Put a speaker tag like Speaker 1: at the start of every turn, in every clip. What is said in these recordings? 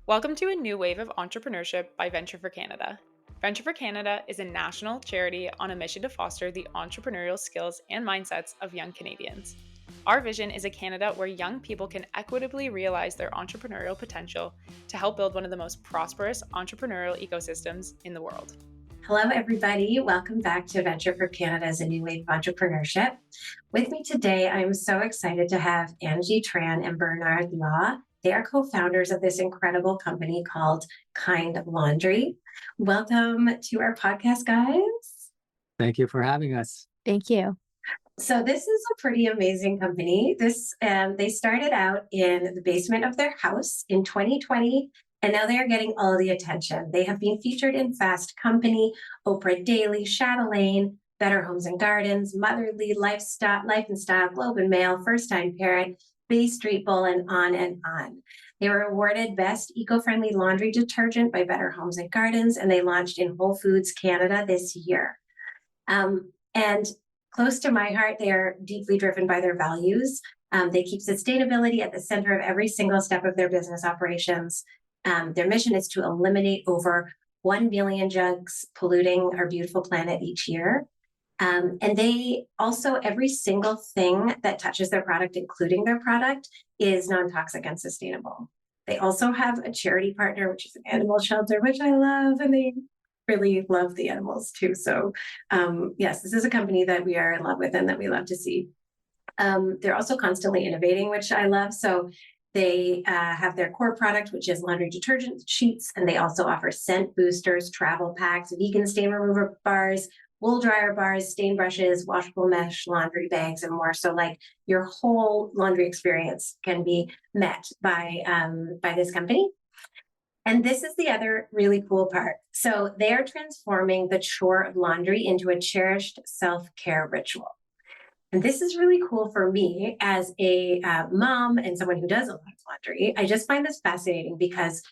Speaker 1: Welcome to a new wave of entrepreneurship by Venture for Canada. Venture for Canada is a national charity on a mission to foster the entrepreneurial skills and mindsets of young Canadians. Our vision is a Canada where young people can equitably realize their entrepreneurial potential to help build one of the most prosperous entrepreneurial ecosystems in the world.
Speaker 2: Hello, everybody. Welcome back to Venture for Canada's A New Wave of Entrepreneurship. With me today, I'm so excited to have Angie, Tran, and Bernard Law. They are co-founders of this incredible company called Kind Laundry. Welcome to our podcast, guys.
Speaker 3: Thank you for having us.
Speaker 4: Thank you.
Speaker 2: So this is a pretty amazing company. They started out in the basement of their house in 2020. And now they are getting all the attention. They have been featured in Fast Company, Oprah Daily, Chatelaine, Better Homes and Gardens, Motherly, Life and Style, Globe and Mail, First Time Parent, Bay Street Bull, and on and on. They were awarded Best Eco-Friendly Laundry Detergent by Better Homes and Gardens, and they launched in Whole Foods Canada this year. And close to my heart, they are deeply driven by their values. They keep sustainability at the center of every single step of their business operations. Their mission is to eliminate over 1 billion jugs polluting our beautiful planet each year. And they also, every single thing that touches their product, including their product, is non-toxic and sustainable. They also have a charity partner, which is an animal shelter, which I love, and they really love the animals too. So yes, this is a company that we are in love with and that we love to see. They're also constantly innovating, which I love. So they have their core product, which is laundry detergent sheets, and they also offer scent boosters, travel packs, vegan stain remover bars, wool dryer bars, stain brushes, washable mesh laundry bags, and more. So like your whole laundry experience can be met by this company. And this is the other really cool part. So they are transforming the chore of laundry into a cherished self-care ritual. And this is really cool for me as a mom and someone who does a lot of laundry. I just find this fascinating because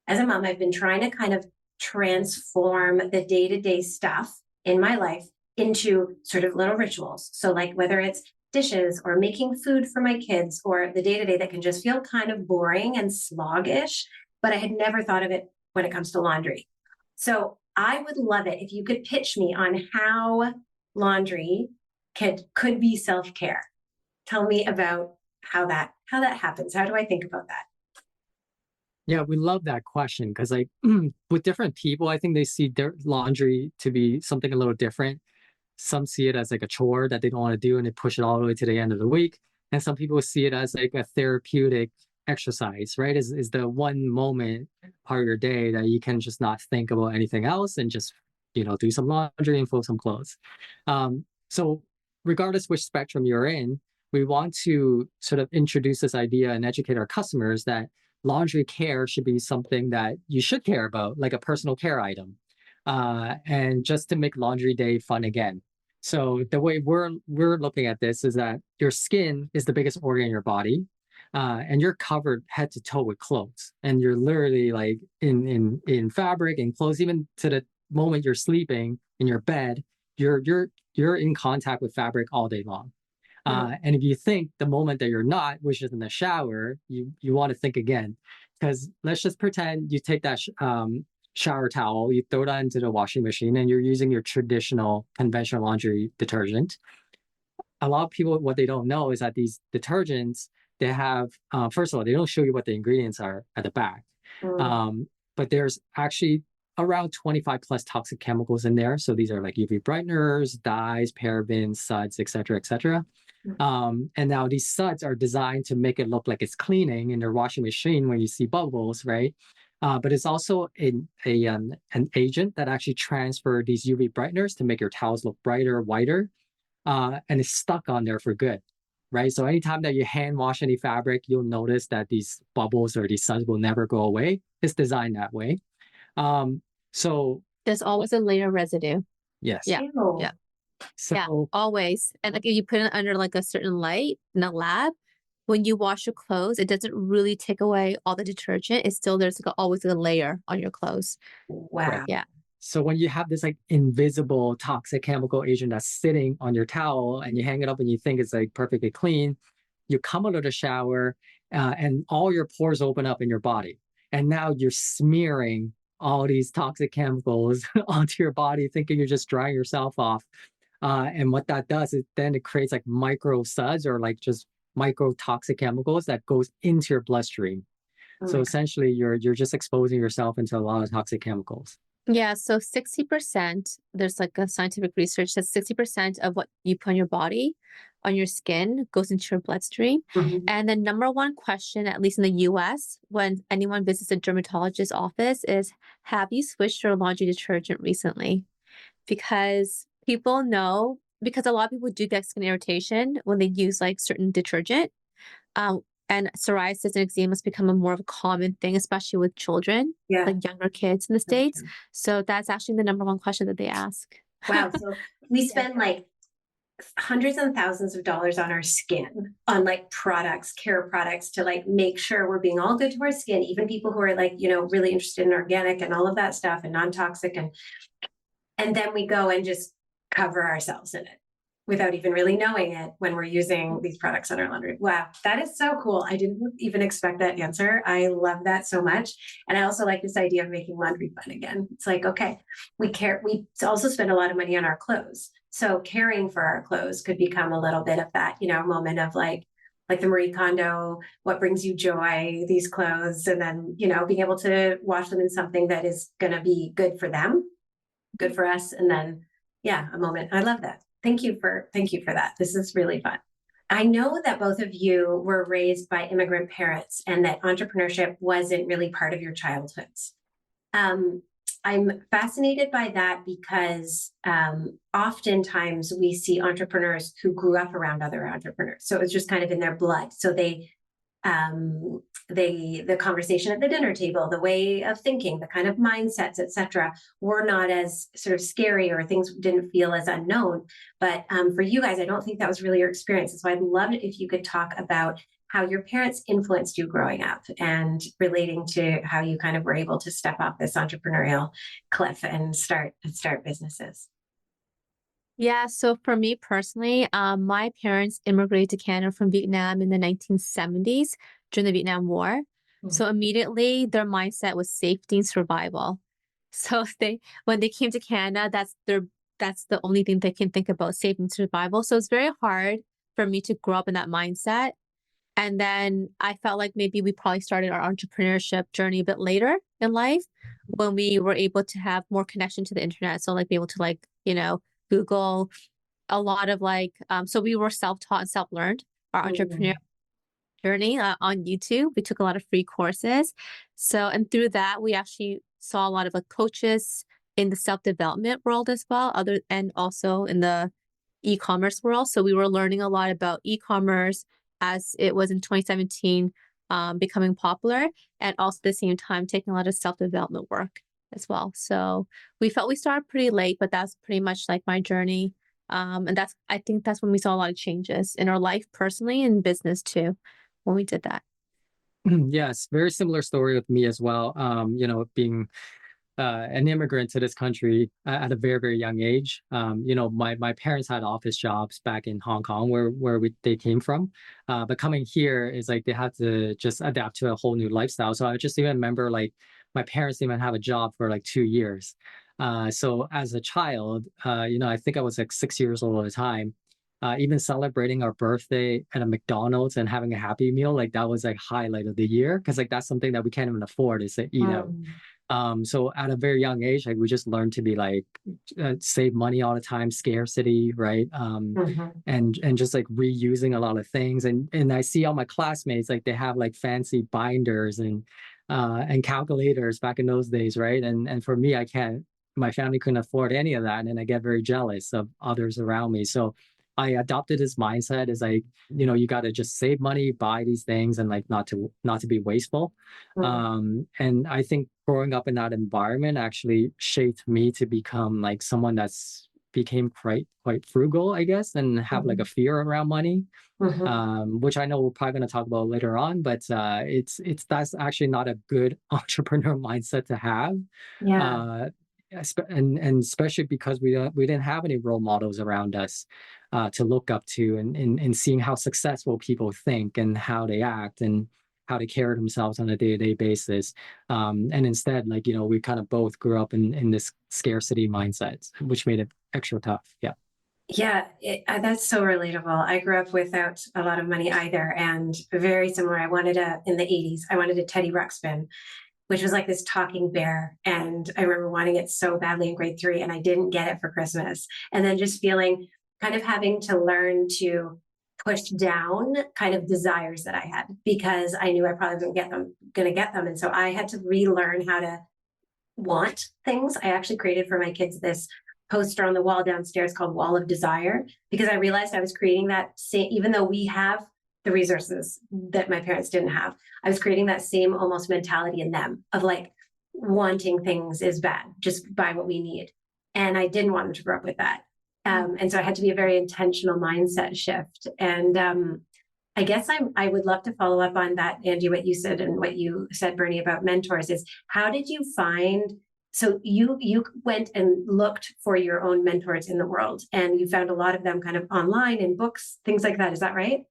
Speaker 2: as a mom, I've been trying to kind of transform the day-to-day stuff in my life into sort of little rituals. So like whether it's dishes or making food for my kids or the day-to-day that can just feel kind of boring and sluggish, but I had never thought of it when it comes to laundry. So I would love it if you could pitch me on how laundry could be self-care. Tell me about how that happens. How do I think about that?
Speaker 3: Yeah, we love that question because like with different people, I think they see their laundry to be something a little different. Some see it as like a chore that they don't want to do and they push it all the way to the end of the week. And some people see it as like a therapeutic exercise, right? Is the one moment part of your day that you can just not think about anything else and just, do some laundry and fold some clothes. So regardless which spectrum you're in, we want to sort of introduce this idea and educate our customers that laundry care should be something that you should care about, like a personal care item, and just to make laundry day fun again. So the way we're looking at this is that your skin is the biggest organ in your body, and you're covered head to toe with clothes, and you're literally like in fabric and clothes, even to the moment you're sleeping in your bed, you're in contact with fabric all day long. And if you think the moment that you're not, which is in the shower, you want to think again, because let's just pretend you take that shower towel, you throw that into the washing machine, and you're using your traditional conventional laundry detergent. A lot of people, what they don't know is that these detergents, they have, first of all, they don't show you what the ingredients are at the back. But there's actually around 25 plus toxic chemicals in there. So these are like UV brighteners, dyes, parabens, suds, et cetera, et cetera. And now these suds are designed to make it look like it's cleaning in your washing machine when you see bubbles, right? But it's also an agent that actually transfers these UV brighteners to make your towels look brighter, whiter, and it's stuck on there for good, right? So anytime that you hand wash any fabric, you'll notice that these bubbles or these suds will never go away. It's designed that way. So
Speaker 4: there's always a layer of residue.
Speaker 3: Yes.
Speaker 4: Yeah.
Speaker 2: Ew.
Speaker 4: Yeah.
Speaker 3: So
Speaker 4: Yeah, always. And like if you put it under like a certain light in a lab, when you wash your clothes, it doesn't really take away all the detergent. It's still there's like always a layer on your clothes.
Speaker 2: Wow.
Speaker 3: Right.
Speaker 4: Yeah.
Speaker 3: So when you have this like invisible toxic chemical agent that's sitting on your towel and you hang it up and you think it's like perfectly clean, you come out of the shower and all your pores open up in your body. And now you're smearing all these toxic chemicals onto your body, thinking you're just drying yourself off. And what that does is then it creates like micro suds or like just micro toxic chemicals that goes into your bloodstream.
Speaker 2: Oh
Speaker 3: So
Speaker 2: my
Speaker 3: essentially, you're just exposing yourself into a lot of toxic chemicals.
Speaker 4: Yeah, so 60%, there's like a scientific research that 60% of what you put on your body, on your skin, goes into your bloodstream.
Speaker 2: God. Mhm.
Speaker 4: And the number one question, at least in the US, when anyone visits a dermatologist's office is, have you switched your laundry detergent recently? Because people know, because a lot of people do get skin irritation when they use like certain detergent. Um, and psoriasis and eczema has become a more of a common thing, especially with children,
Speaker 2: Yeah.
Speaker 4: like younger kids in the
Speaker 2: That's
Speaker 4: States.
Speaker 2: true.
Speaker 4: So that's actually the number one question that they ask.
Speaker 2: Wow. So we spend like hundreds and thousands of dollars on our skin, on like products, care products to like make sure we're being all good to our skin, even people who are like, really interested in organic and all of that stuff and non-toxic. And then we go and just cover ourselves in it without even really knowing it when we're using these products on our laundry. Wow, that is so cool. I didn't even expect that answer. I love that so much. And I also like this idea of making laundry fun again. It's like, okay, we also spend a lot of money on our clothes. So caring for our clothes could become a little bit of that, moment of like the Marie Kondo, what brings you joy, these clothes, and then, being able to wash them in something that is going to be good for them, good for us. And then, yeah, a moment. I love that. Thank you for that. This is really fun. I know that both of you were raised by immigrant parents and that entrepreneurship wasn't really part of your childhoods. I'm fascinated by that because oftentimes we see entrepreneurs who grew up around other entrepreneurs. So it was just kind of in their blood. So the conversation at the dinner table, the way of thinking, the kind of mindsets, etc., were not as sort of scary, or things didn't feel as unknown. But for you guys, I don't think that was really your experience. So I'd love it if you could talk about how your parents influenced you growing up and relating to how you kind of were able to step off this entrepreneurial cliff and start businesses.
Speaker 4: Yeah, so for me personally, my parents immigrated to Canada from Vietnam in the 1970s during the Vietnam War. So immediately their mindset was safety and survival. So when they came to Canada, that's the only thing they can think about, safety and survival. So it's very hard for me to grow up in that mindset. And then I felt like maybe we probably started our entrepreneurship journey a bit later in life when we were able to have more connection to the internet. So like be able to Google a lot of so we were self-taught and self-learned our entrepreneurial journey on YouTube. We took a lot of free courses. So, and through that, we actually saw a lot of coaches in the self-development world as well, and also in the e-commerce world. So we were learning a lot about e-commerce as it was in 2017 becoming popular, and also at the same time taking a lot of self-development work as well. So we felt we started pretty late, but that's pretty much like my journey. And I think that's when we saw a lot of changes in our life personally and business too, when we did that.
Speaker 3: Yes, very similar story with me as well. Being an immigrant to this country at a very, very young age. My parents had office jobs back in Hong Kong where they came from. But coming here is like they had to just adapt to a whole new lifestyle. So I just even remember like my parents didn't even have a job for like 2 years. So as a child, I think I was like 6 years old at the time. Even celebrating our birthday at a McDonald's and having a Happy Meal, like that was like highlight of the year, because like that's something that we can't even afford is to eat out. So at a very young age, like we just learned to be like save money all the time, scarcity, right? And just like reusing a lot of things. And I see all my classmates, like they have like fancy binders and calculators back in those days, right? And for me, I can't. My family couldn't afford any of that, and I get very jealous of others around me. So I adopted this mindset is like, you got to just save money, buy these things, and like not to be wasteful. And I think growing up in that environment actually shaped me to become like someone that's became quite frugal, I guess, and have like a fear around money, which I know we're probably going to talk about later on. But that's actually not a good entrepreneur mindset to have.
Speaker 2: Yeah.
Speaker 3: And especially because we didn't have any role models around us to look up to, and seeing how successful people think and how they act, and how to carry themselves on a day-to-day basis. And instead, like, we kind of both grew up in this scarcity mindset, which made it extra tough. Yeah.
Speaker 2: Yeah, that's so relatable. I grew up without a lot of money either, and very similar. In the 80s, I wanted a Teddy Ruxpin, which was like this talking bear. And I remember wanting it so badly in grade 3, and I didn't get it for Christmas. And then just feeling kind of having to learn to push down kind of desires that I had, because I knew I probably wasn't going to get them. And so I had to relearn how to want things. I actually created for my kids this poster on the wall downstairs called Wall of Desire, because I realized I was creating that same, even though we have the resources that my parents didn't have, I was creating that same almost mentality in them of like wanting things is bad, just buy what we need. And I didn't want them to grow up with that. And so I had to be a very intentional mindset shift. And I guess I would love to follow up on that, Angie, what you said and what you said, Bernie, about mentors is how did you find, so you went and looked for your own mentors in the world, and you found a lot of them kind of online in books, things like that. Is that right?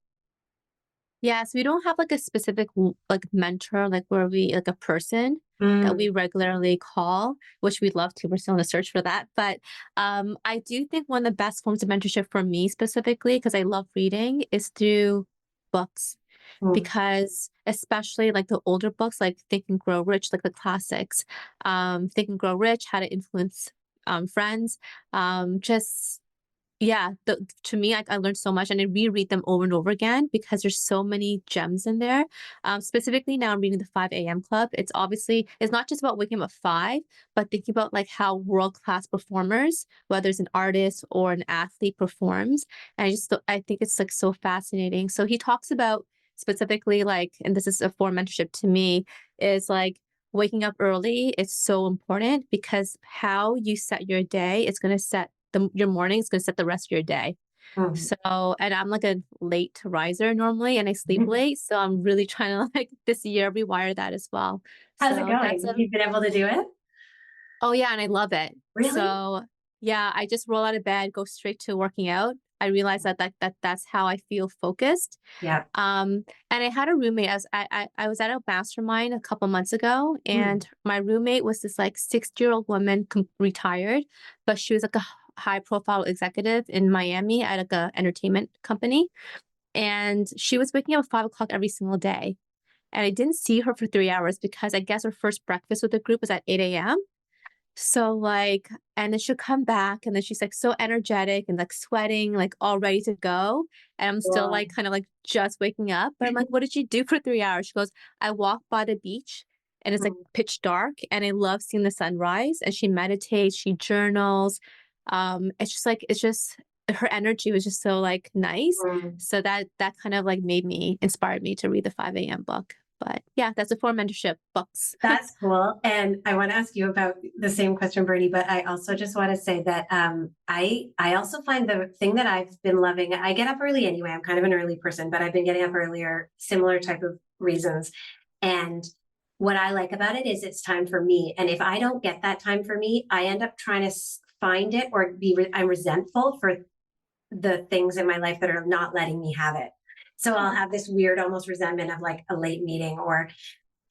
Speaker 4: Yeah, so we don't have like a specific like mentor, like where we like a person that we regularly call, which we'd love to. We're still in the search for that. But I do think one of the best forms of mentorship for me specifically, because I love reading, is through books. Because especially like the older books, like Think and Grow Rich, like the classics, Think and Grow Rich, How to Influence Friends, just yeah, to me, I learned so much, and I reread them over and over again because there's so many gems in there. Specifically now I'm reading the 5 a.m. Club. It's not just about waking up at 5, but thinking about like how world-class performers, whether it's an artist or an athlete, performs. And I think it's like so fascinating. So he talks about specifically like, and this is a form of mentorship to me, is like waking up early is so important because how you set your day is going to set your morning is going to set the rest of your day. So, and I'm like a late riser normally, and I sleep late. So I'm really trying to like this year rewire that as well.
Speaker 2: How's it
Speaker 4: So
Speaker 2: going? Have you been able to do it?
Speaker 4: oh yeah, and I love it.
Speaker 2: Really?
Speaker 4: So yeah, I just roll out of bed, go straight to working out. I realize that's how I feel focused.
Speaker 2: Yeah.
Speaker 4: And I had a roommate. I was at a mastermind a couple months ago, and my roommate was this like 60-year-old woman, retired, but she was like a high profile executive in Miami at like a entertainment company. And she was waking up at 5 o'clock every single day. And I didn't see her for 3 hours because I guess her first breakfast with the group was at 8 a.m. So like, and then she'll come back and then she's like so energetic and like sweating, like all ready to go. And I'm still like kind of like just waking up. But I'm like, what did you do for 3 hours? She goes, I walk by the beach and it's like pitch dark and I love seeing the sunrise. And she meditates, she journals. It's just her energy was just so like nice. So that kind of like inspired me to read the 5 a.m. book. But yeah, that's a form of mentorship, books.
Speaker 2: That's cool. And I want to ask you about the same question, Bernie, but I also just want to say that I also find the thing that I've been loving, I get up early anyway. I'm kind of an early person, but I've been getting up earlier, similar type of reasons. And what I like about it is it's time for me. And if I don't get that time for me, I end up trying to find it or I'm resentful for the things in my life that are not letting me have it. So I'll have this weird almost resentment of like a late meeting or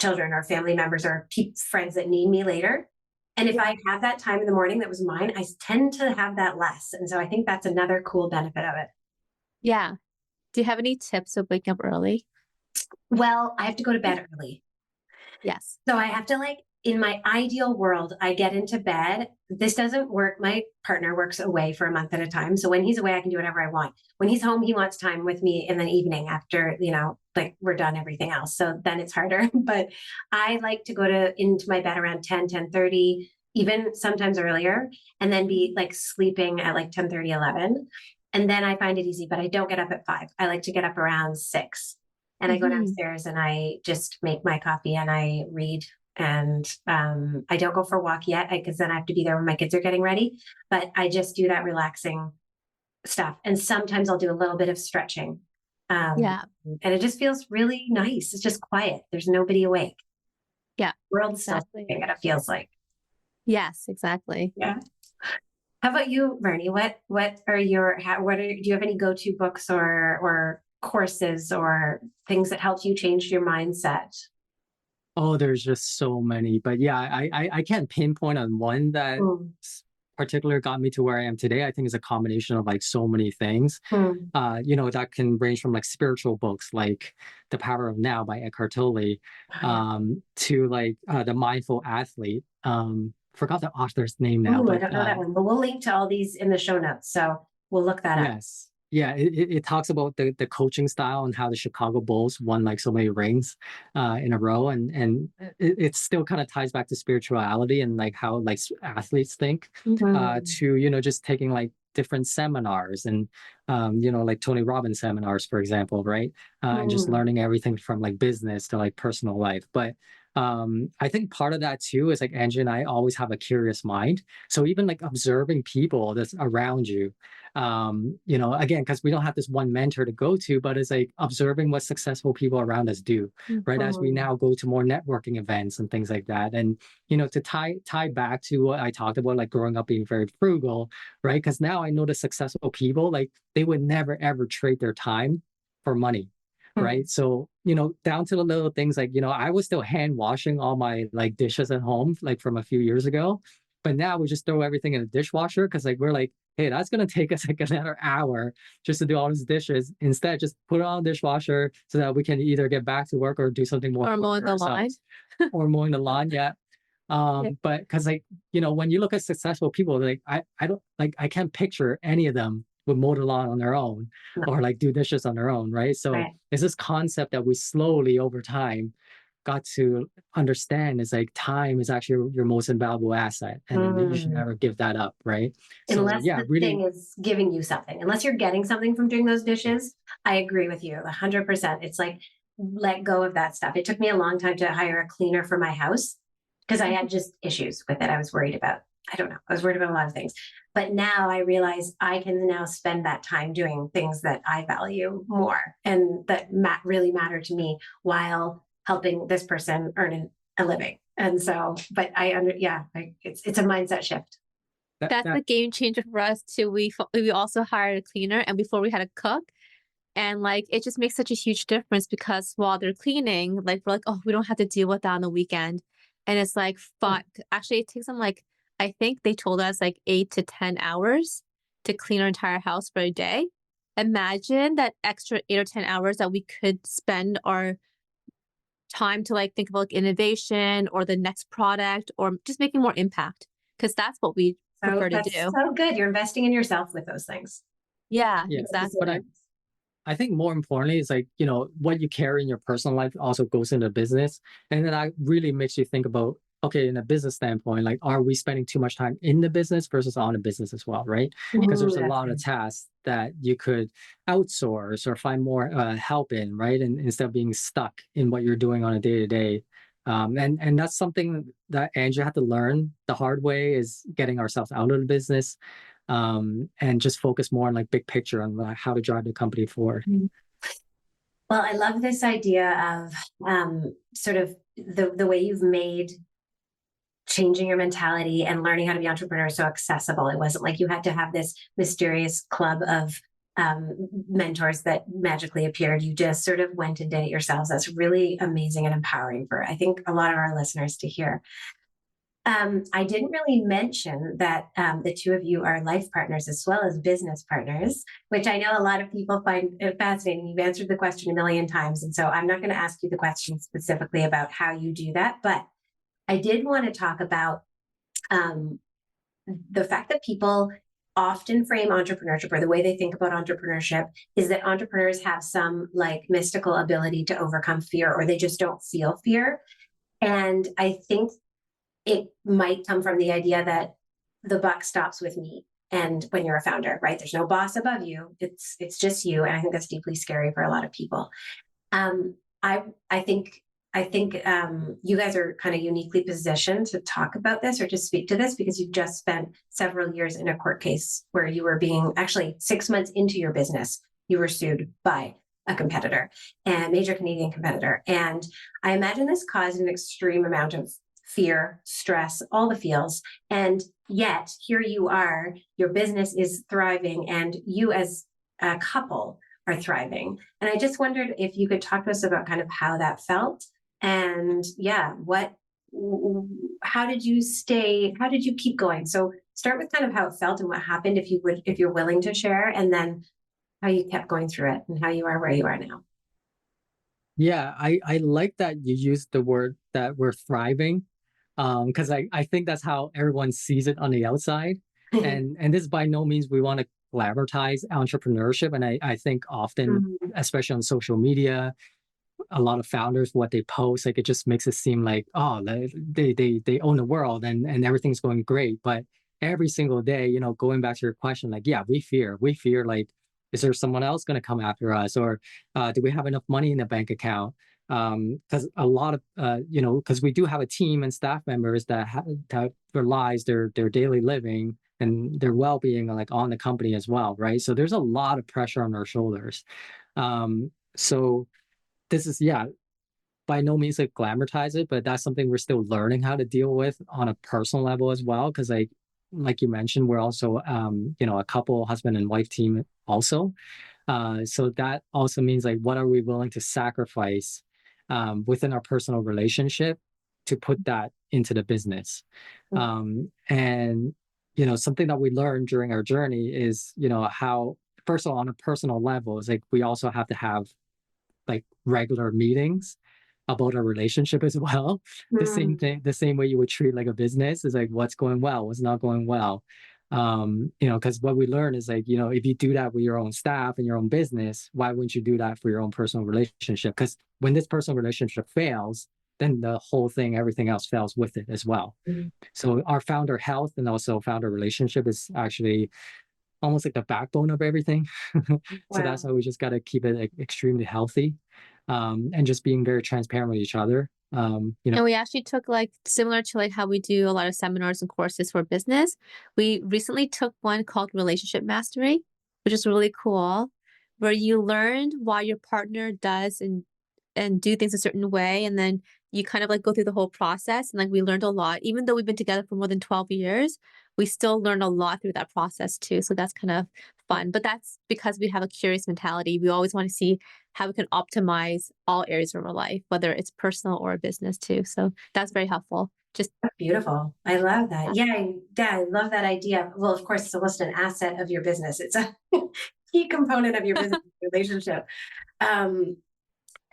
Speaker 2: children or family members or friends that need me later. And if I have that time in the morning that was mine, I tend to have that less. And so I think that's another cool benefit of it.
Speaker 4: Yeah. Do you have any tips of waking up early?
Speaker 2: Well, I have to go to bed early.
Speaker 4: Yes.
Speaker 2: So I have to in my ideal world, I get into bed. This doesn't work. My partner works away for a month at a time. So when he's away, I can do whatever I want. When he's home, he wants time with me in the evening after, like we're done everything else. So then it's harder. But I like to go into my bed around 10:30, even sometimes earlier, and then be like sleeping at like 10:30, 11. And then I find it easy, but I don't get up at 5. I like to get up around 6. And I go downstairs and I just make my coffee and I read. And I don't go for a walk yet because then I have to be there when my kids are getting ready. But I just do that relaxing stuff. And sometimes I'll do a little bit of stretching. And it just feels really nice. It's just quiet. There's nobody awake.
Speaker 4: Yeah.
Speaker 2: World's still sleeping, it feels like.
Speaker 4: Yes, exactly.
Speaker 2: Yeah. How about you, Bernie? Do you have any go-to books or courses or things that helped you change your mindset?
Speaker 3: Oh, there's just so many, but yeah, I can't pinpoint on one that
Speaker 2: Mm,
Speaker 3: particular got me to where I am today. I think it's a combination of like so many things.
Speaker 2: mm.
Speaker 3: That can range from like spiritual books like The Power of Now by Eckhart Tolle,
Speaker 2: Oh, yeah.
Speaker 3: to like The Mindful Athlete. Forgot the author's name now,
Speaker 2: Ooh, I
Speaker 3: but
Speaker 2: don't know that one, but we'll link to all these in the show notes. So we'll look that up.
Speaker 3: yes. Yeah, it talks about the coaching style and how the Chicago Bulls won like so many rings in a row, and it still kind of ties back to spirituality and like how like athletes think,
Speaker 2: Mhm.
Speaker 3: to just taking like different seminars and like Tony Robbins seminars, for example, right? And just
Speaker 2: Mm.
Speaker 3: learning everything from like business to like personal life. But I think part of that too is like Angie and I always have a curious mind. So even like observing people that's around you, again, because we don't have this one mentor to go to, but it's like observing what successful people around us do, right? As we
Speaker 2: Mhm.
Speaker 3: now go to more networking events and things like that. And, to tie back to what I talked about, like growing up being very frugal, right? Because now I know the successful people, like they would never, ever trade their time for money.
Speaker 2: Mhm.
Speaker 3: Right. So, down to the little things like, I was still hand washing all my like dishes at home, like from a few years ago. But now we just throw everything in the dishwasher because like we're like, hey, that's gonna take us like another hour just to do all these dishes. Instead, just put it on the dishwasher so that we can either get back to work or do something more
Speaker 4: Or
Speaker 3: quick
Speaker 4: mowing
Speaker 3: for
Speaker 4: the lawn.
Speaker 3: ourselves or mowing the lawn. Yeah.
Speaker 4: Yeah.
Speaker 3: But because like, when you look at successful people, like I don't like I can't picture any of them would mow the lawn on their own
Speaker 2: No,
Speaker 3: or like do dishes on their own, right? So
Speaker 2: right.
Speaker 3: it's this concept that we slowly over time got to understand is like time is actually your most invaluable asset and you should
Speaker 2: Mm.
Speaker 3: never give that up, right? So
Speaker 2: Unless
Speaker 3: yeah,
Speaker 2: the thing
Speaker 3: really.
Speaker 2: is giving you something, unless you're getting something from doing those dishes, I agree with you 100%. It's like, let go of that stuff. It took me a long time to hire a cleaner for my house because I had just issues with it. I was worried about, I don't know, I was worried about a lot of things. But now I realize I can now spend that time doing things that I value more and that really matter to me while helping this person earn a living. And so, but it's a mindset shift.
Speaker 3: that
Speaker 4: That's the
Speaker 3: that
Speaker 4: game changer for us too. We also hired a cleaner, and before we had a cook. And like it just makes such a huge difference because while they're cleaning, like we're like, oh, we don't have to deal with that on the weekend. And it's like fun. Actually, it takes them like I think they told us like 8 to 10 hours to clean our entire house for a day. Imagine that extra 8 or 10 hours that we could spend our time to like think about like innovation or the next product or just making more impact because that's what we
Speaker 2: So
Speaker 4: prefer to
Speaker 2: that's
Speaker 4: do.
Speaker 2: so good. You're investing in yourself with those things.
Speaker 4: Yeah,
Speaker 3: Yeah,
Speaker 2: Those
Speaker 3: but
Speaker 4: exactly.
Speaker 3: I think more importantly is like, what you carry in your personal life also goes into business. And then that really makes you think about, okay, in a business standpoint, like, are we spending too much time in the business versus on the business as well, right? Because there's a
Speaker 2: That's
Speaker 3: lot of
Speaker 2: good.
Speaker 3: tasks that you could outsource or find more help in, right? And instead of being stuck in what you're doing on a day to day. And that's something that Andrew had to learn the hard way is getting ourselves out of the business, and just focus more on like big picture on like, how to drive the company forward.
Speaker 2: Well, I love this idea of sort of the way you've made changing your mentality and learning how to be entrepreneur so accessible. It wasn't like you had to have this mysterious club of mentors that magically appeared. You just sort of went and did it yourselves. That's really amazing and empowering for, I think, a lot of our listeners to hear. I didn't really mention that the two of you are life partners as well as business partners, which I know a lot of people find fascinating. You've answered the question a million times. And so I'm not going to ask you the question specifically about how you do that. But I did want to talk about um, the fact that people often frame entrepreneurship or the way they think about entrepreneurship is that entrepreneurs have some like mystical ability to overcome fear or they just don't feel fear. And I think it might come from the idea that the buck stops with me. And when you're a founder, right, there's no boss above you. It's just you, and I think that's deeply scary for a lot of people. Um, I I think you guys are kind of uniquely positioned to talk about this or to speak to this because you've just spent several years in a court case where you were being actually 6 months into your business, you were sued by a competitor, a major Canadian competitor, and I imagine this caused an extreme amount of fear, stress, all the feels. And yet here you are, your business is thriving, and you as a couple are thriving. And I just wondered if you could talk to us about kind of how that felt, and yeah, how did you keep going? So start with kind of how it felt and what happened, if you're willing to share, and then how you kept going through it and how you are where you are now.
Speaker 3: Yeah, I like that you used the word that we're thriving, because I think that's how everyone sees it on the outside, and this by no means we want to glamorize entrepreneurship, and I think often,
Speaker 2: Mhm.
Speaker 3: especially on social media, a lot of founders what they post like it just makes it seem like oh they own the world and everything's going great, but every single day, going back to your question, like yeah, we fear like is there someone else going to come after us, or do we have enough money in the bank account, because a lot of because we do have a team and staff members that relies their daily living and their well-being like on the company as well, right? So there's a lot of pressure on our shoulders. So this is, yeah, by no means like glamorize it, but that's something we're still learning how to deal with on a personal level as well. Because like you mentioned, we're also a couple, husband and wife team also. So that also means like what are we willing to sacrifice within our personal relationship to put that into the business. And something that we learned during our journey is how, first of all, on a personal level, is like we also have to have like regular meetings about our relationship as well. The same
Speaker 2: Mm.
Speaker 3: thing, the same way you would treat like a business is like what's going well, what's not going well. Because what we learn is like, if you do that with your own staff and your own business, why wouldn't you do that for your own personal relationship? Because when this personal relationship fails, then the whole thing, everything else fails with it as well.
Speaker 2: Mhm.
Speaker 3: So our founder health and also founder relationship is actually almost like the backbone of everything. So that's
Speaker 2: Wow.
Speaker 3: why we just got to keep it like, extremely healthy, and just being very transparent with each other.
Speaker 4: And we actually took like similar to like how we do a lot of seminars and courses for business. We recently took one called Relationship Mastery, which is really cool, where you learned why your partner does and do things a certain way, and then you kind of like go through the whole process. And like we learned a lot, even though we've been together for more than 12 years, we still learn a lot through that process too. So that's kind of fun. But that's because we have a curious mentality. We always want to see how we can optimize all areas of our life, whether it's personal or business too. So that's very helpful. Just
Speaker 2: That's beautiful. I love that.
Speaker 4: yeah.
Speaker 2: Yeah, I love that idea. Well, of course, it's almost an asset of your business. It's a key component of your business relationship. Um,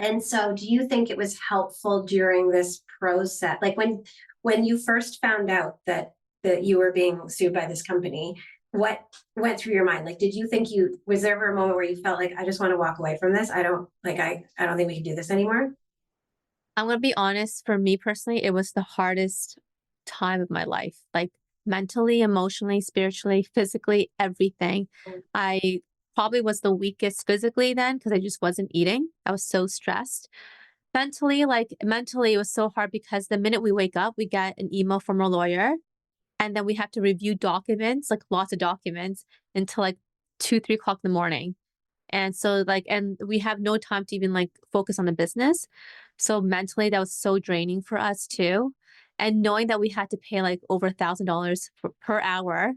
Speaker 2: and so do you think it was helpful during this process? Like when you first found out that you were being sued by this company, what went through your mind? Like, did you think was there ever a moment where you felt like I just want to walk away from this? I don't think we can do this anymore.
Speaker 4: I'm gonna be honest, for me personally, it was the hardest time of my life. Like mentally, emotionally, spiritually, physically, everything. I probably was the weakest physically then because I just wasn't eating. I was so stressed. Mentally, it was so hard because the minute we wake up, we get an email from our lawyer, and then we have to review documents, like lots of documents, until like 2, 3 o'clock in the morning. And so and we have no time to even like focus on the business. So mentally that was so draining for us too. And knowing that we had to pay like over $1,000 per hour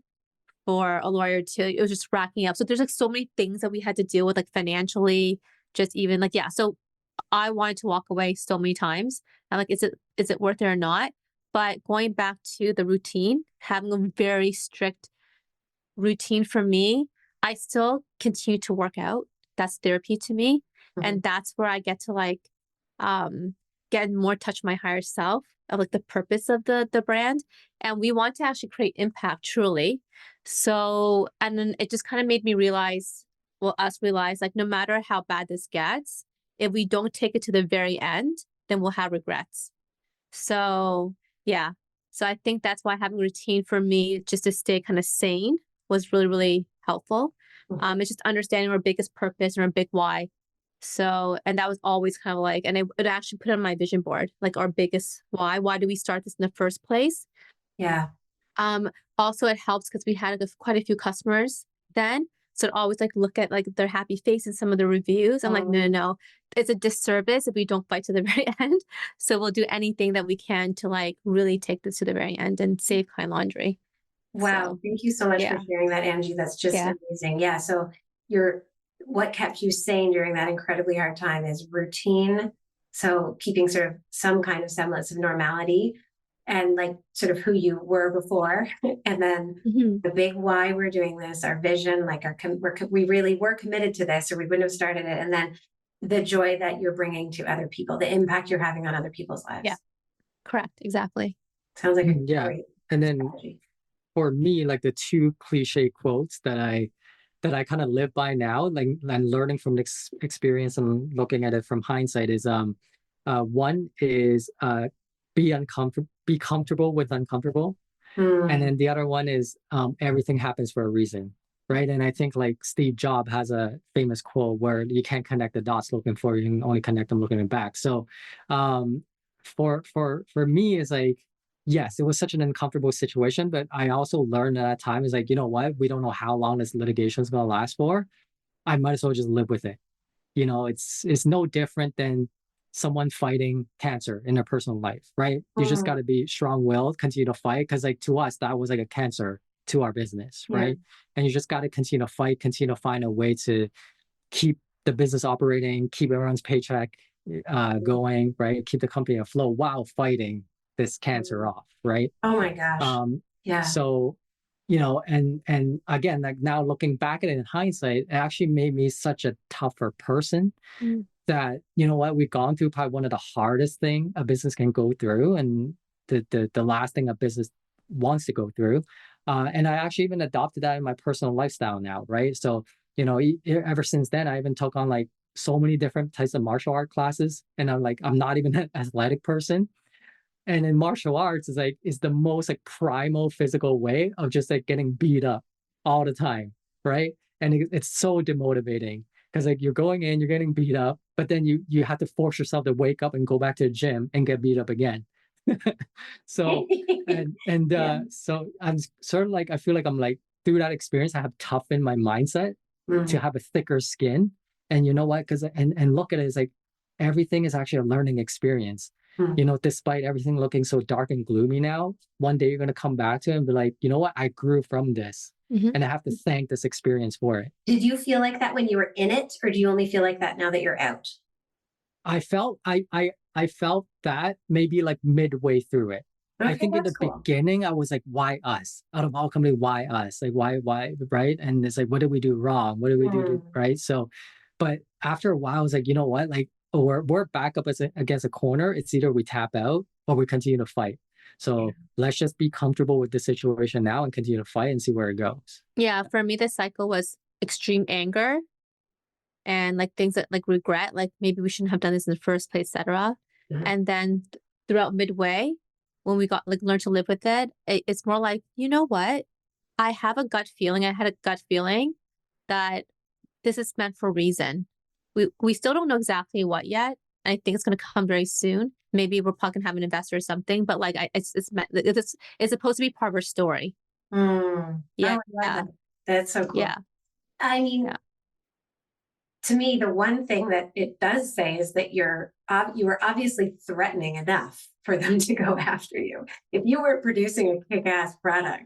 Speaker 4: for a lawyer too, it was just racking up. So there's like so many things that we had to deal with, like financially, just even like, yeah. So I wanted to walk away so many times. I'm like, is it worth it or not? But going back to the routine, having a very strict routine for me, I still continue to work out. That's therapy to me.
Speaker 2: Mhm.
Speaker 4: And that's where I get to like um get in more touch with my higher self of like the purpose of the brand. And we want to actually create impact truly. So and then it just kind of made me realize, well, us realize like no matter how bad this gets, if we don't take it to the very end, then we'll have regrets. So yeah. So I think that's why having a routine for me just to stay kind of sane was really, really helpful.
Speaker 2: Mhm.
Speaker 4: It's just understanding our biggest purpose and our big why. So, and that was always kind of like, and it actually put on my vision board, like our biggest why. Why do we start this in the first place?
Speaker 2: Yeah.
Speaker 4: Um, Also it helps because we had quite a few customers then. So I'd always like look at like their happy faces, some of the reviews. I'm like, no, no,
Speaker 2: Um,
Speaker 4: no. It's a disservice if we don't fight to the very end. So we'll do anything that we can to like really take this to the very end and save Kind Laundry.
Speaker 2: wow.
Speaker 4: So
Speaker 2: Thank you so much for
Speaker 4: yeah.
Speaker 2: sharing that, Angie. That's just
Speaker 4: Yeah.
Speaker 2: amazing. Yeah. So you're what kept you sane during that incredibly hard time is routine. So keeping sort of some kind of semblance of normality and like sort of who you were before. And then
Speaker 4: Mhm.
Speaker 2: the big why we're doing this, our vision, like we really were committed to this or we wouldn't have started it. And then the joy that you're bringing to other people, the impact you're having on other people's lives.
Speaker 4: Yeah. Correct. Exactly.
Speaker 2: Sounds like a
Speaker 3: Yeah.
Speaker 2: great
Speaker 3: And then
Speaker 2: strategy.
Speaker 3: for me, like the two cliche quotes that I kind of live by now, like and learning from experience and looking at it from hindsight is one is be comfortable with uncomfortable. And
Speaker 2: Mm,
Speaker 3: then the other one is everything happens for a reason. Right. And I think like Steve Jobs has a famous quote where you can't connect the dots looking forward, you can only connect them looking back. So um for me is like, yes, it was such an uncomfortable situation, but I also learned at that time is like, you know what, we don't know how long this litigation is going to last for. I might as well just live with it. You know, it's no different than someone fighting cancer in their personal life, right? You just got
Speaker 2: mm,
Speaker 3: to be strong-willed, continue to fight, because like to us that was like a cancer to our business,
Speaker 2: yeah.
Speaker 3: right? And you just got to continue to fight, continue to find a way to keep the business operating, keep everyone's paycheck going, right? Keep the company afloat while fighting this cancer off, right?
Speaker 2: Oh my gosh.
Speaker 3: Um,
Speaker 2: Yeah.
Speaker 3: so, you know, and again, like now looking back at it in hindsight, it actually made me such a tougher person
Speaker 4: Mm.
Speaker 3: that, you know what, we've gone through probably one of the hardest thing a business can go through, and the last thing a business wants to go through. And I actually even adopted that in my personal lifestyle now, right? So, you know, ever since then, I even took on like so many different types of martial art classes, and I'm not even an athletic person, and in martial arts is the most like primal physical way of just like getting beat up all the time, right? And it's so demotivating because like you're going in, you're getting beat up, but then you have to force yourself to wake up and go back to the gym and get beat up again. So
Speaker 2: Yeah.
Speaker 3: so I'm sort of like, I feel like I'm like through that experience I have toughened my mindset to
Speaker 2: Mm,
Speaker 3: have a thicker skin. And you know what, because and look at it as like everything is actually a learning experience.
Speaker 2: mm.
Speaker 3: You know, despite everything looking so dark and gloomy now, one day you're going to come back to it and be like, you know what, I grew from this,
Speaker 4: Mhm.
Speaker 3: and I have to thank this experience for it.
Speaker 2: Did you feel like that when you were in it, or do you only feel like that now that you're out?
Speaker 3: I felt that maybe like midway through it. I
Speaker 2: Okay,
Speaker 3: think in
Speaker 2: that's
Speaker 3: the
Speaker 2: cool.
Speaker 3: beginning I was like, why us? Out of all company, why us? Like why, right? And it's like, what did we do wrong? What did we do to
Speaker 2: Mm,
Speaker 3: right? So, but after a while, I was like, you know what? Like, we're back up against a corner. It's either we tap out or we continue to fight.
Speaker 2: yeah.
Speaker 3: So let's just be comfortable with the situation now and continue to fight and see where it goes.
Speaker 4: Yeah. For me, the cycle was extreme anger and like things that like regret, like maybe we shouldn't have done this in the first place, etc.
Speaker 2: Mhm.
Speaker 4: And then throughout midway, when we got like learned to live with it, it's more like, you know what? I have a gut feeling. I had a gut feeling that this is meant for a reason. We still don't know exactly what yet. I think it's going to come very soon. Maybe we're probably gonna have an investor or something, but like it's supposed to be part of our story.
Speaker 2: Mm. Oh, I
Speaker 4: Yeah,
Speaker 2: love
Speaker 4: yeah,
Speaker 2: that. That's so cool.
Speaker 4: yeah,
Speaker 2: I mean,
Speaker 4: yeah.
Speaker 2: to me, the one thing that it does say is that you were obviously threatening enough for them to go after you. If you were producing a kick-ass product,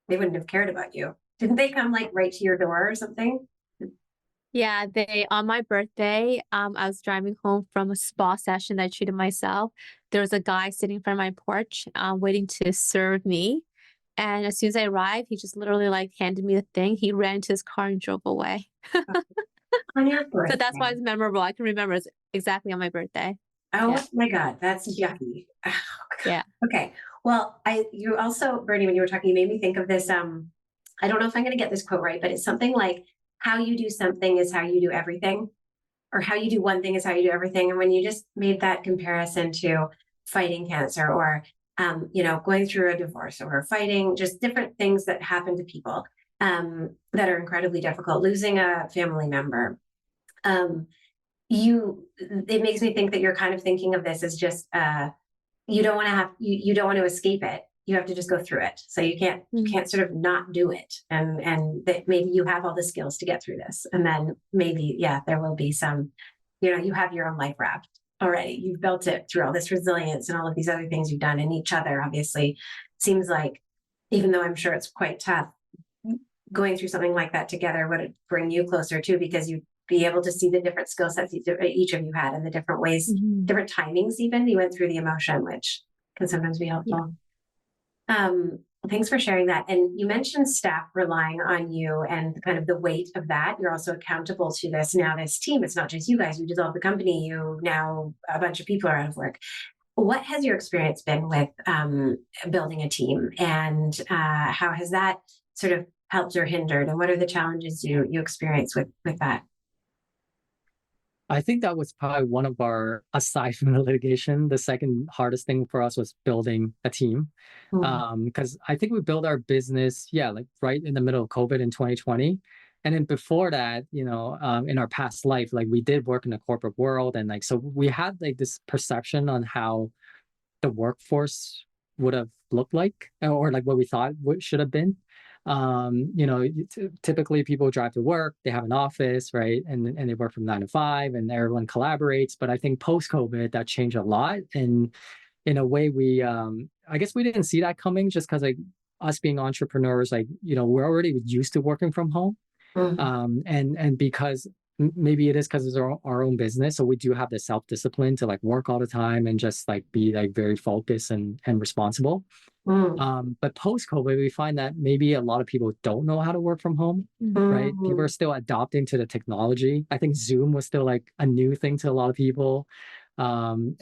Speaker 2: they wouldn't have cared about you. Didn't they come like right to your door or something?
Speaker 4: Yeah, they on my birthday, I was driving home from a spa session that I treated myself. There was a guy sitting in front of my porch, waiting to serve me. And as soon as I arrived, he just literally like handed me the thing. He ran to his car and drove away.
Speaker 2: On your
Speaker 4: So that's why
Speaker 2: birthday.
Speaker 4: it's memorable. I can remember it's exactly on my birthday.
Speaker 2: Oh
Speaker 4: Yeah.
Speaker 2: my God, that's
Speaker 4: Yeah.
Speaker 2: yucky.
Speaker 4: Yeah.
Speaker 2: Okay. Well, you also, Bernie, when you were talking, you made me think of this. I don't know if I'm gonna get this quote right, but it's something like how you do something is how you do everything, or how you do one thing is how you do everything. And when you just made that comparison to fighting cancer or going through a divorce or fighting just different things that happen to people that are incredibly difficult, losing a family member. Um, it makes me think that you're kind of thinking of this as just you don't want to you don't want to escape it. You have to just go through it. So you
Speaker 4: Mm.
Speaker 2: can't sort of not do it. And that maybe you have all the skills to get through this. And then maybe, yeah, there will be some, you have your own life wrapped already. You've built it through all this resilience and all of these other things you've done, and each other obviously seems like, even though I'm sure it's quite tough, going through something like that together would bring you closer too, because you'd be able to see the different skill sets each of you had and the different ways, different timings, even you went through the emotion, which can sometimes be helpful. Thanks for sharing that. And you mentioned staff relying on you and kind of the weight of that. You're also accountable to this team. It's not just you guys. You dissolved the company. You now a bunch of people are out of work. What has your experience been with building a team, and how has that sort of helped or hindered? And what are the challenges you experience with that?
Speaker 3: I think that was probably one of our, aside from the litigation, the second hardest thing for us was building a team. Because I think we built our business, like right in the middle of COVID in 2020. And then before that, in our past life, like we did work in the corporate world. And like, so we had like this perception on how the workforce would have looked like, or like what we thought should have been. Typically people drive to work, they have an office, right? And they work from 9 to 5 and everyone collaborates. But I think post-COVID, that changed a lot. And in a way, I guess we didn't see that coming, just because like us being entrepreneurs, like, we're already used to working from home. And because maybe it is because it's our own business. So we do have the self-discipline to like work all the time and just like be like very focused and responsible. But post-COVID, we find that maybe a lot of people don't know how to work from home, right? People are still adopting to the technology. I think Zoom was still like a new thing to a lot of people. Having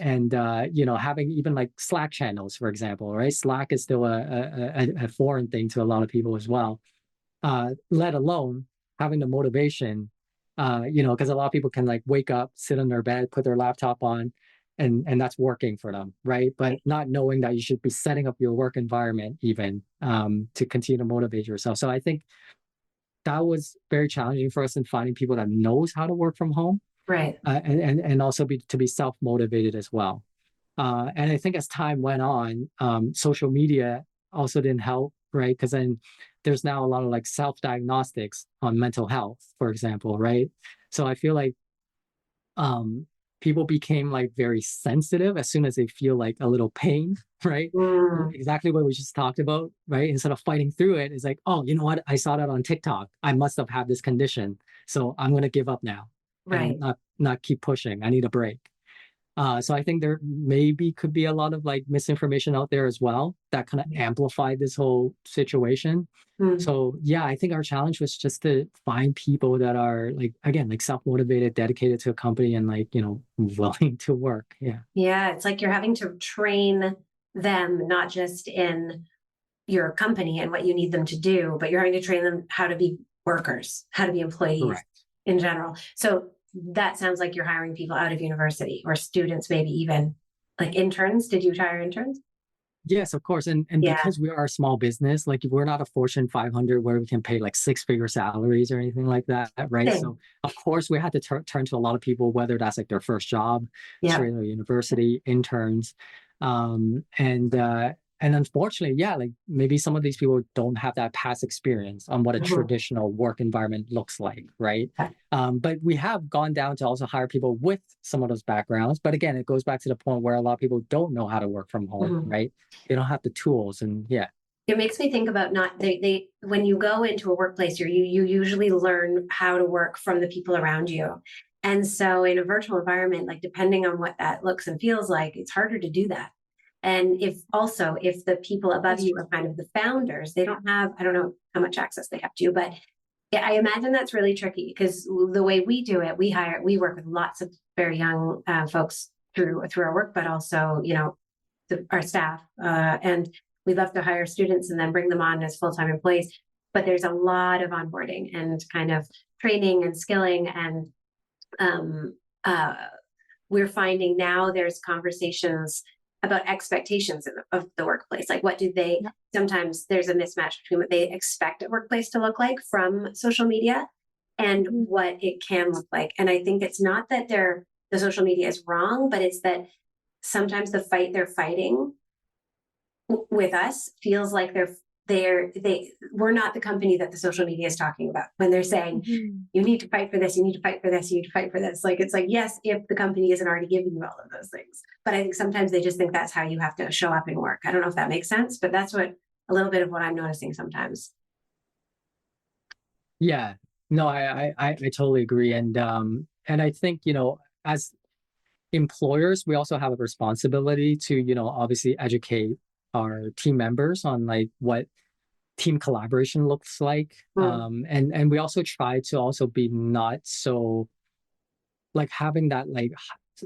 Speaker 3: even like Slack channels, for example, right? Slack is still a foreign thing to a lot of people as well, let alone having the motivation, because a lot of people can like wake up, sit on their bed, put their laptop on, and that's working for them, right? But not knowing that you should be setting up your work environment even to continue to motivate yourself. So I think that was very challenging for us in finding people that knows how to work from home,
Speaker 2: right?
Speaker 3: And also to be self-motivated as well. And I think as time went on, social media also didn't help, right? Because then there's now a lot of like self-diagnostics on mental health, for example, right? So I feel like people became like very sensitive as soon as they feel like a little pain, right? Exactly what we just talked about, right? Instead of fighting through it, it's like, oh, you know what? I saw that on TikTok. I must have had this condition. So I'm going to give up now.
Speaker 2: Right.
Speaker 3: And not keep pushing. I need a break. So I think there maybe could be a lot of like misinformation out there as well that kind of amplified this whole situation. So yeah, I think our challenge was just to find people that are like, again, like self-motivated, dedicated to a company and like, willing to work. Yeah.
Speaker 2: Yeah. It's like you're having to train them, not just in your company and what you need them to do, but you're having to train them how to be workers, how to be employees in general. So that sounds like you're hiring people out of university or students, maybe even like interns. Did you hire interns?
Speaker 3: Yes, of course. And because we are a small business, like we're not a Fortune 500 where we can pay like 6-figure salaries or anything like that, right?
Speaker 2: Same.
Speaker 3: So of course we had to turn to a lot of people, whether that's like their first job, straight out of university, interns. And unfortunately, like maybe some of these people don't have that past experience on what a traditional work environment looks like, right? But we have gone down to also hire people with some of those backgrounds. But again, it goes back to the point where a lot of people don't know how to work from home, right? They don't have the tools, and
Speaker 2: it makes me think about they when you go into a workplace, you usually learn how to work from the people around you. And so in a virtual environment, like depending on what that looks and feels like, it's harder to do that. And if the people above you are kind of the founders, they don't have, I don't know how much access they have to, but yeah, I imagine that's really tricky because the way we do it, we work with lots of very young folks through our work, but also, our staff, and we love to hire students and then bring them on as full-time employees. But there's a lot of onboarding and kind of training and skilling. And we're finding now there's conversations about expectations of the workplace. Like what do they, sometimes there's a mismatch between what they expect a workplace to look like from social media and what it can look like. And I think it's not that the social media is wrong, but it's that sometimes the fight they're fighting with us feels like we're not the company that the social media is talking about when they're saying you need to fight for this, you need to fight for this, you need to fight for this. Like it's like, yes, if the company isn't already giving you all of those things, but I think sometimes they just think that's how you have to show up and work. I don't know if that makes sense, but that's a little bit of what I'm noticing sometimes.
Speaker 3: Yeah. No, I totally agree. And I think, as employers, we also have a responsibility to, obviously educate our team members on like what team collaboration looks like.
Speaker 2: Mm,
Speaker 3: And we also try to also be not so like having that like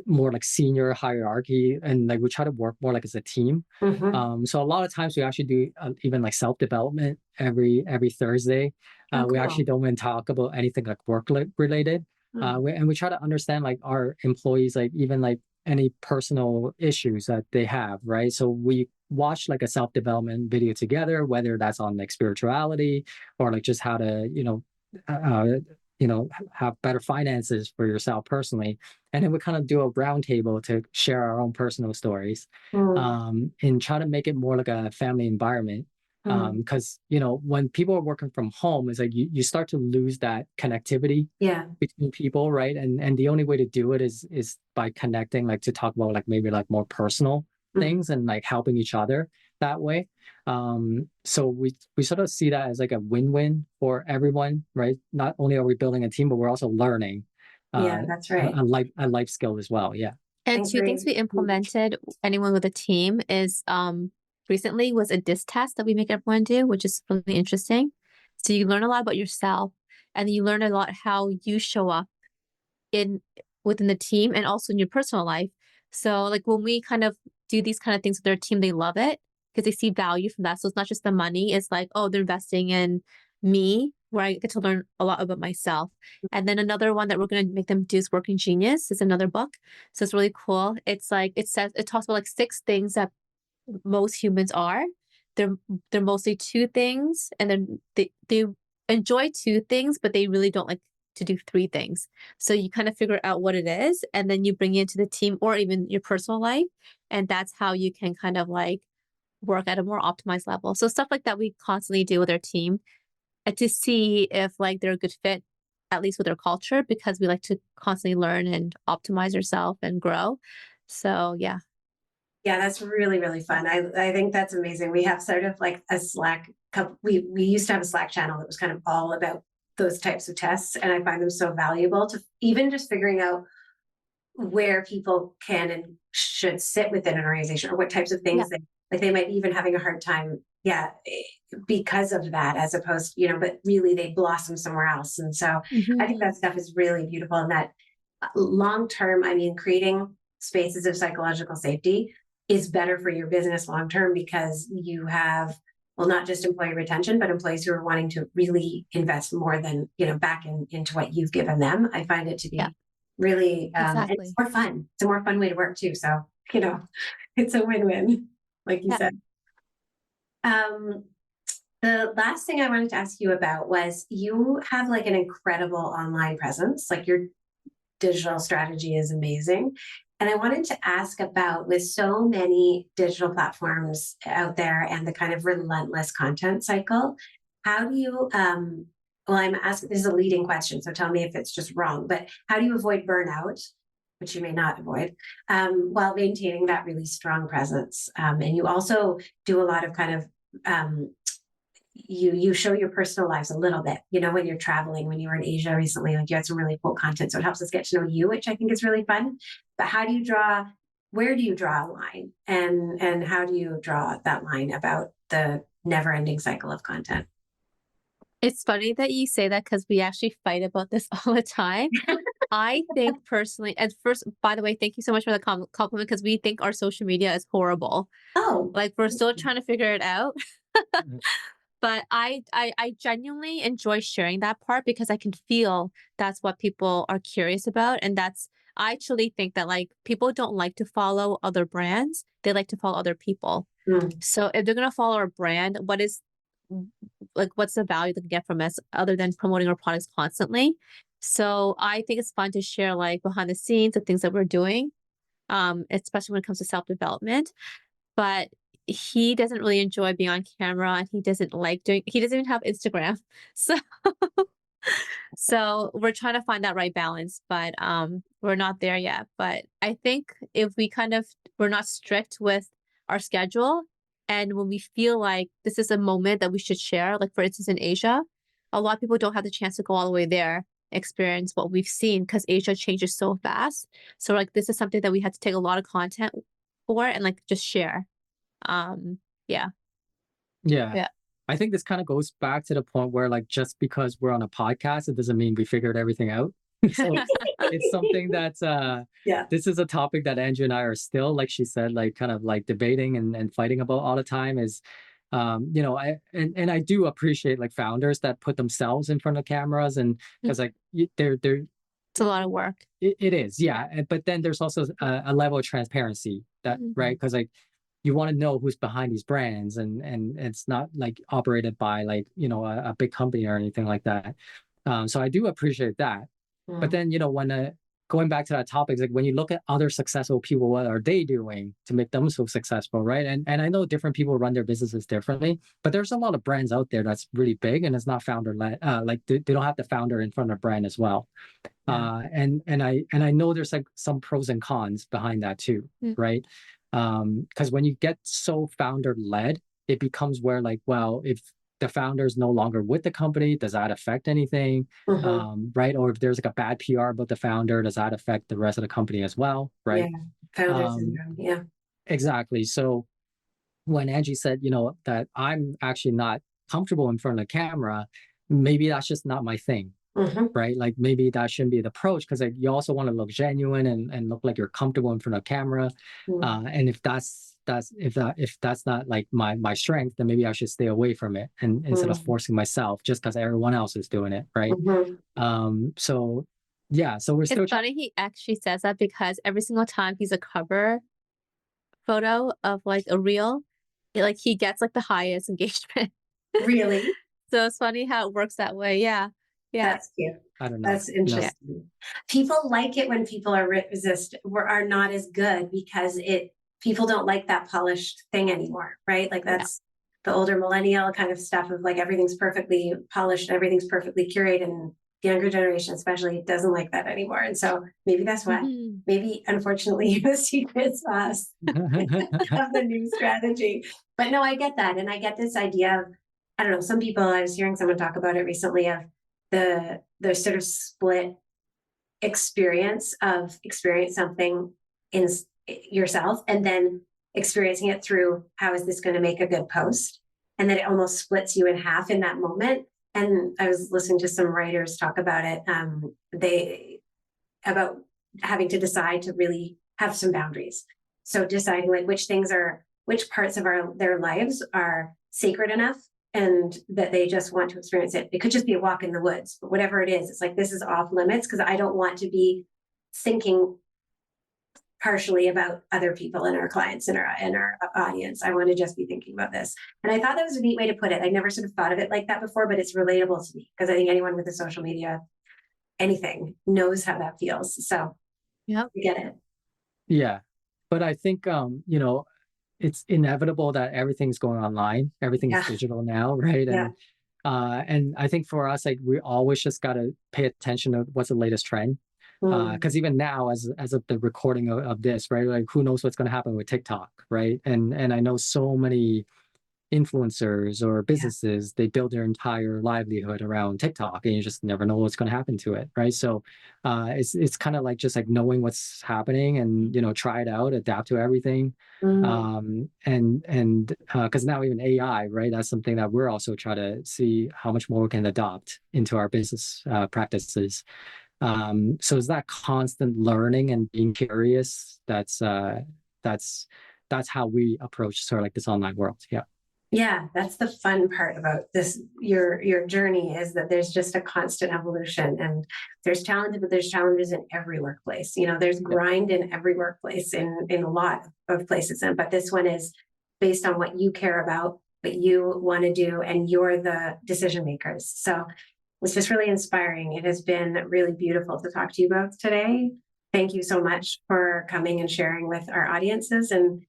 Speaker 3: more like senior hierarchy, and like we try to work more like as a team.
Speaker 2: mhm.
Speaker 3: So a lot of times we actually do even like self development every Thursday.
Speaker 2: Oh,
Speaker 3: We actually
Speaker 2: cool.
Speaker 3: don't even talk about anything like work related.
Speaker 2: Mm,
Speaker 3: And we try to understand like our employees, like even like any personal issues that they have, right? So we watch like a self development video together, whether that's on like spirituality or like just how to uh, have better finances for yourself personally. And then we kind of do a roundtable to share our own personal stories,
Speaker 2: mm,
Speaker 3: and try to make it more like a family environment.
Speaker 2: mm.
Speaker 3: Because when people are working from home, it's like you start to lose that connectivity
Speaker 2: Yeah.
Speaker 3: between people, right? And the only way to do it is by connecting, like to talk about like maybe like more personal
Speaker 2: Mhm.
Speaker 3: things and like helping each other that way. So we sort of see that as like a win-win for everyone, right? Not only are we building a team, but we're also learning
Speaker 2: Yeah, that's right.
Speaker 3: a life skill as well. Yeah.
Speaker 4: And
Speaker 2: I
Speaker 4: two things
Speaker 2: agree.
Speaker 4: we
Speaker 2: Mm,
Speaker 4: implemented, anyone with a team, is recently was a disc test that we make everyone do, which is really interesting. So you learn a lot about yourself, and you learn a lot how you show up in within the team and also in your personal life. So like when we kind of do these kind of things with their team, they love it because they see value from that. So it's not just the money, it's like, oh, they're investing in me where I get to learn a lot about myself. And then another one that we're going to make them do is Working Genius is another book. So it's really cool. It's like it talks about like six things that most humans are. They're they're mostly two things, and then they enjoy two things, but they really don't like to do three things. So you kind of figure out what it is, and then you bring it into the team or even your personal life, and that's how you can kind of like work at a more optimized level. So stuff like that we constantly do with our team, and to see if like they're a good fit, at least with their culture, because we like to constantly learn and optimize ourselves and grow. So yeah.
Speaker 2: Yeah, that's really, really fun. I think that's amazing. We have sort of like a Slack we used to have a Slack channel that was kind of all about those types of tests. And I find them so valuable to even just figuring out where people can and should sit within an organization, or what types of
Speaker 4: Yeah.
Speaker 2: things that like they might be even having a hard time. Yeah, because of that, as opposed, but really they blossom somewhere else. And so I think
Speaker 4: Mhm.
Speaker 2: that stuff is really beautiful. And that long term, I mean, creating spaces of psychological safety is better for your business long term, because you have, well, not just employee retention, but employees who are wanting to really invest more than, back into what you've given them. I find it to
Speaker 4: Yeah,
Speaker 2: be really, it's
Speaker 4: exactly.
Speaker 2: more fun. It's a more fun way to work too. So, you know, it's a win-win, like you
Speaker 4: Yeah.
Speaker 2: said. Um, the last thing I wanted to ask you about was, you have like an incredible online presence. Like your digital strategy is amazing. And I wanted to ask about, with so many digital platforms out there and the kind of relentless content cycle, how do you, well, I'm asking, this is a leading question, so tell me if it's just wrong, but how do you avoid burnout, which you may not avoid, while maintaining that really strong presence? And you also do a lot of kind of, you show your personal lives a little bit, when you're traveling. When you were in Asia recently, like you had some really cool content, so it helps us get to know you, which I think is really fun. But how do you draw, where do you draw a line, and how do you draw that line about the never ending cycle of content?
Speaker 4: It's funny that you say that because we actually fight about this all the time. I think personally, and first, by the way, thank you so much for the compliment because we think our social media is horrible.
Speaker 2: Oh,
Speaker 4: Like we're still trying to figure it out.
Speaker 3: Mhm.
Speaker 4: But I genuinely enjoy sharing that part because I can feel that's what people are curious about. And that's, I actually think that like people don't like to follow other brands. They like to follow other people.
Speaker 2: mm,
Speaker 4: So if they're gonna follow our brand, like what's the value they can get from us other than promoting our products constantly? So I think it's fun to share like behind the scenes the things that we're doing, especially when it comes to self-development. But he doesn't really enjoy being on camera and he doesn't even have Instagram. So so we're trying to find that right balance, but we're not there yet. But I think if we're not strict with our schedule, and when we feel like this is a moment that we should share, like for instance in Asia, a lot of people don't have the chance to go all the way there, experience what we've seen because Asia changes so fast. So like this is something that we had to take a lot of content for and like just share. Yeah.
Speaker 3: Yeah.
Speaker 4: Yeah.
Speaker 3: I think this kind of goes back to the point where like just because we're on a podcast, it doesn't mean we figured everything out. So it's something that's this is a topic that Andrew and I are still, like she said, like kind of like debating and fighting about all the time is you know, I I do appreciate like founders that put themselves in front of cameras and because like they're
Speaker 4: It's a lot of work.
Speaker 3: it is, yeah. But then there's also a level of transparency that right because like you want to know who's behind these brands and it's not like operated by like you know a big company or anything like that. So I do appreciate that. But then you know when going back to that topic, it's like when you look at other successful people, what are they doing to make them so successful, right? And I know different people run their businesses differently, but there's a lot of brands out there that's really big and it's not founder led. Like they don't have the founder in front of the brand as well. And I know there's like some pros and cons behind that too, right? Because when you get so founder led, it becomes where like, well, if the founder is no longer with the company, does that affect anything? Right? Or if there's like a bad PR about the founder, does that affect the rest of the company as well? Right?
Speaker 2: Yeah, founder syndrome. Yeah,
Speaker 3: exactly. So when Angie said, you know, that I'm actually not comfortable in front of the camera, maybe that's just not my thing. Right? Like maybe that shouldn't be the approach because like you also want to look genuine and look like you're comfortable in front of camera. And if that's not like my strength, then maybe I should stay away from it and instead of forcing myself just because everyone else is doing it. Right. So yeah. So we're still.
Speaker 4: It's funny he actually says that because every single time he's a cover photo of like a reel, like he gets like the highest engagement.
Speaker 2: Really?
Speaker 4: So it's funny how it works that way. Yeah. Yeah.
Speaker 2: That's cute.
Speaker 3: I don't know.
Speaker 2: That's interesting.
Speaker 3: No.
Speaker 2: People like it when people are are not as good because people don't like that polished thing anymore, right? Like that's the older millennial kind of stuff of like everything's perfectly polished, everything's perfectly curated, and the younger generation especially doesn't like that anymore. And so maybe that's why. Maybe unfortunately the secret sauce of the new strategy. But no, I get that. And I get this idea of, I don't know, some people, I was hearing someone talk about it recently of the sort of split experience of experience something in yourself and then experiencing it through how is this going to make a good post, and then it almost splits you in half in that moment. And I was listening to some writers talk about it, about having to decide to really have some boundaries. So deciding like which parts of their lives are sacred enough and that they just want to experience it. It could just be a walk in the woods, but whatever it is, it's like, this is off limits because I don't want to be thinking partially about other people and our clients and our audience. I want to just be thinking about this. And I thought that was a neat way to put it. I never sort of thought of it like that before, but it's relatable to me because I think anyone with a social media, anything knows how that feels. So yeah, we get it.
Speaker 3: Yeah. But I think, you know, it's inevitable that everything's going online. Everything's digital now, right? And I think for us, like we always just got to pay attention to what's the latest trend. Because even now, as of the recording of this, right? Like who knows what's going to happen with TikTok, right? And I know so many influencers or businesses, they build their entire livelihood around TikTok and you just never know what's going to happen to it, right? So it's kind of like just like knowing what's happening and, you know, try it out, adapt to everything. And because now even AI, right? That's something that we're also trying to see how much more we can adopt into our business practices. So it's that constant learning and being curious. That's how we approach sort of like this online world. Yeah.
Speaker 2: Yeah, that's the fun part about this. Your journey is that there's just a constant evolution, and there's challenges, but there's challenges in every workplace. You know, there's grind in every workplace in a lot of places, but this one is based on what you care about, what you want to do, and you're the decision makers. So it's just really inspiring. It has been really beautiful to talk to you both today. Thank you so much for coming and sharing with our audiences and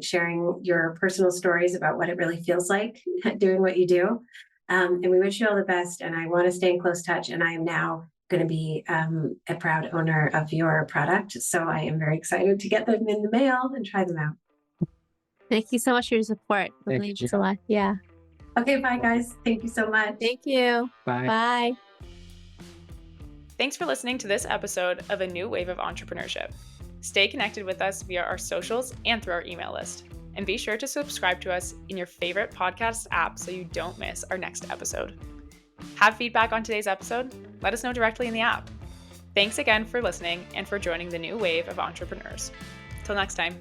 Speaker 2: sharing your personal stories about what it really feels like doing what you do. And we wish you all the best. And I want to stay in close touch. And I am now going to be a proud owner of your product. So I am very excited to get them in the mail and try them out.
Speaker 4: Thank you so much for your support.
Speaker 3: Thank
Speaker 4: Thanks
Speaker 3: you.
Speaker 4: a lot. Yeah.
Speaker 2: Okay, bye guys. Thank you so much.
Speaker 4: Thank you.
Speaker 3: Bye.
Speaker 4: Bye.
Speaker 1: Thanks for listening to this episode of A New Wave of Entrepreneurship. Stay connected with us via our socials and through our email list. And be sure to subscribe to us in your favorite podcast app so you don't miss our next episode. Have feedback on today's episode? Let us know directly in the app. Thanks again for listening and for joining the new wave of entrepreneurs. Till next time.